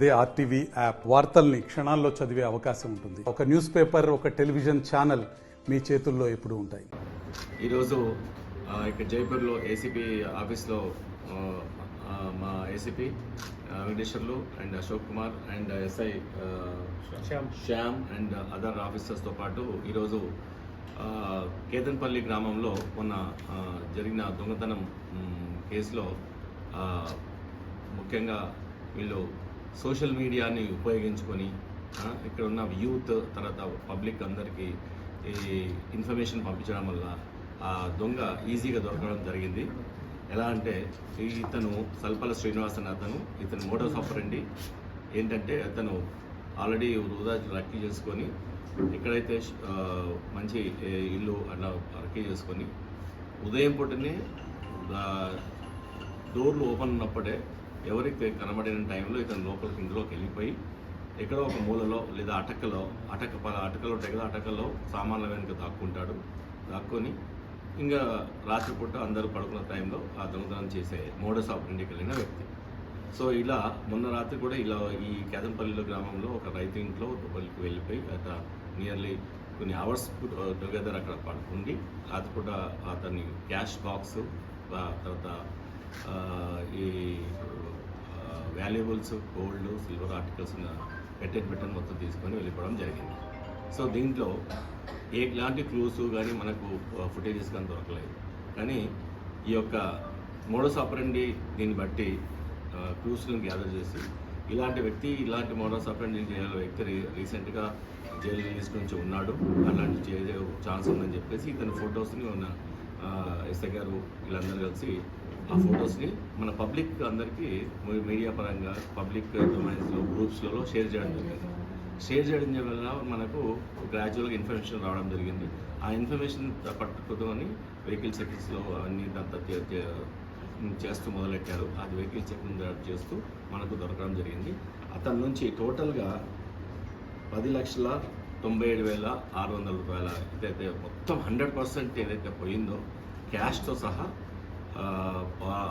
అదే RTV app వార్తల్ని క్షణాల్లో చదివే అవకాశం ఉంటుంది. ఒక న్యూస్ పేపర్, ఒక టెలివిజన్ ఛానల్ మీ చేతుల్లో ఎప్పుడూ ఉంటాయి. ఈరోజు ఇక్కడ జైపూర్లో ఏసీపీ ఆఫీస్లో మా ACP Venkateswarlu and Ashok Kumar and SI Shyam and other ఆఫీసర్స్తో పాటు ఈరోజు కేతన్పల్లి గ్రామంలో మొన్న జరిగిన దొంగతనం కేసులో ముఖ్యంగా వీళ్ళు సోషల్ మీడియాని ఉపయోగించుకొని ఇక్కడ ఉన్న యూత్ తర్వాత పబ్లిక్ అందరికీ ఈ ఇన్ఫర్మేషన్ పంపించడం వల్ల ఆ దొంగ ఈజీగా దొరకడం జరిగింది. ఎలా అంటే ఇతను సల్పల శ్రీనివాస్ అని ఇతను మోడస్ ఆపరెండి ఏంటంటే అతను ఆల్రెడీ వృధా రక్కీ చేసుకొని ఎక్కడైతే మంచి ఇల్లు అట్లా రక్కీ చేసుకొని ఉదయం పూటనే డోర్లు ఓపెన్ ఉన్నప్పుడే ఎవరికి కనబడిన టైంలో ఇతను ఇందులోకి వెళ్ళిపోయి ఎక్కడో ఒక మూలలో లేదా అటకలో ఉంటాయి కదా, అటకలో సామాన్ల వెనుక దాక్కొని ఇంకా రాత్రిపూట అందరూ పడుకున్న టైంలో ఆ దొంగతనం చేసే మోడస్ ఆపరెండికి వెళ్ళిన వ్యక్తి. సో ఇలా మొన్న రాత్రి కూడా ఇలా ఈ కేతంపల్లిలో గ్రామంలో ఒక రైతు ఇంట్లో వెళ్ళిపోయి అక్కడ నియర్లీ కొన్ని అవర్స్ టుగెదర్ అక్కడ పడుకుండి రాత్రిపూట అతని క్యాష్ బాక్స్ తర్వాత ఈ వాల్యుబుల్స్ గోల్డ్ సిల్వర్ ఆర్టికల్స్ పెట్టని మొత్తం తీసుకొని వెళ్ళిపోవడం జరిగింది. సో దీంట్లో ఎలాంటి క్లూస్ కానీ మనకు ఫుటేజెస్ కానీ దొరకలేదు. కానీ ఈ యొక్క మోడస్ ఆపరెండి దీన్ని బట్టి క్లూస్లను గ్యాదర్ చేసి ఇలాంటి మోడస్ ఆపరెండి చేయాలి వ్యక్తి రీసెంట్గా జైలు రిలీజ్ నుంచి ఉన్నాడు, అలాంటి చేసే ఛాన్స్ ఉందని చెప్పేసి ఇతని ఫొటోస్ని ఉన్న ఎస్ఐ గారు వీళ్ళందరూ కలిసి ఆ ఫొటోస్ని మన పబ్లిక్ అందరికీ మీడియా పరంగా పబ్లిక్ డొమైన్స్లో గ్రూప్స్లలో షేర్ చేయడం వల్ల మనకు గ్రాడ్యువల్గా ఇన్ఫర్మేషన్ రావడం జరిగింది. ఆ ఇన్ఫర్మేషన్ పట్టుకుని వెహికల్ చెకింగ్స్లో అన్ని అంతా చేస్తూ మొదలెట్టారు. అది వెహికల్ చెకింగ్ చేస్తూ మనకు దొరకడం జరిగింది. అతని నుంచి టోటల్గా 10,97,600 ఏదైతే మొత్తం 100% ఏదైతే పోయిందో క్యాష్తో సహా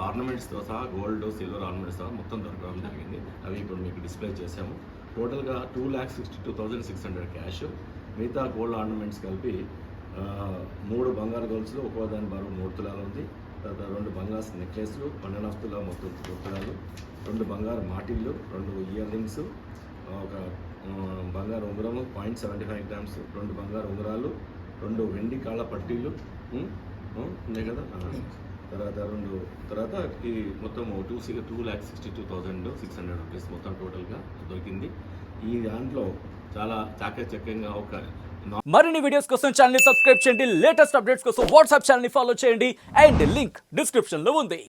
ఆర్నమెంట్స్తో సహా గోల్డ్ సిల్వర్ ఆర్నమెంట్స్ సహా మొత్తం దొరకడం జరిగింది. అవి ఇప్పుడు మీకు డిస్ప్లే చేసాము. టోటల్గా 2,62,600 క్యాష్, మిగతా గోల్డ్ ఆర్నమెంట్స్ కలిపి 3 బంగారు గోల్స్లో ఒక్కో దాని బరువు 3 తులాలు ఉంది. తర్వాత 2 బంగారు నెక్లెస్లు 1.5 తులా మొత్తం 2 తులాలు, 2 బంగారు మాటిళ్ళు, 2 ఇయర్ రింగ్స్, ఒక బంగారు ఉంగరము 0.75 గ్రామ్స్, 2 బంగారు ఉంగరాలు, 2 వెండి కాళ్ళ పట్టీలు ఉన్నాయి కదా, తర్వాత ఈ మొత్తం 2,62,600 రూపీస్ మొత్తం టోటల్గా దొరికింది. ఈ దాంట్లో చాలా చాకచక్యంగా ఒక మరిన్ని వీడియోస్ కోసం ఛానల్ ని సబ్స్క్రైబ్ చేయండి. లేటెస్ట్ అప్డేట్స్ కోసం వాట్సాప్ ఛానల్ ని ఫాలో చేయండి. అండ్ లింక్ డిస్క్రిప్షన్ లో ఉంది.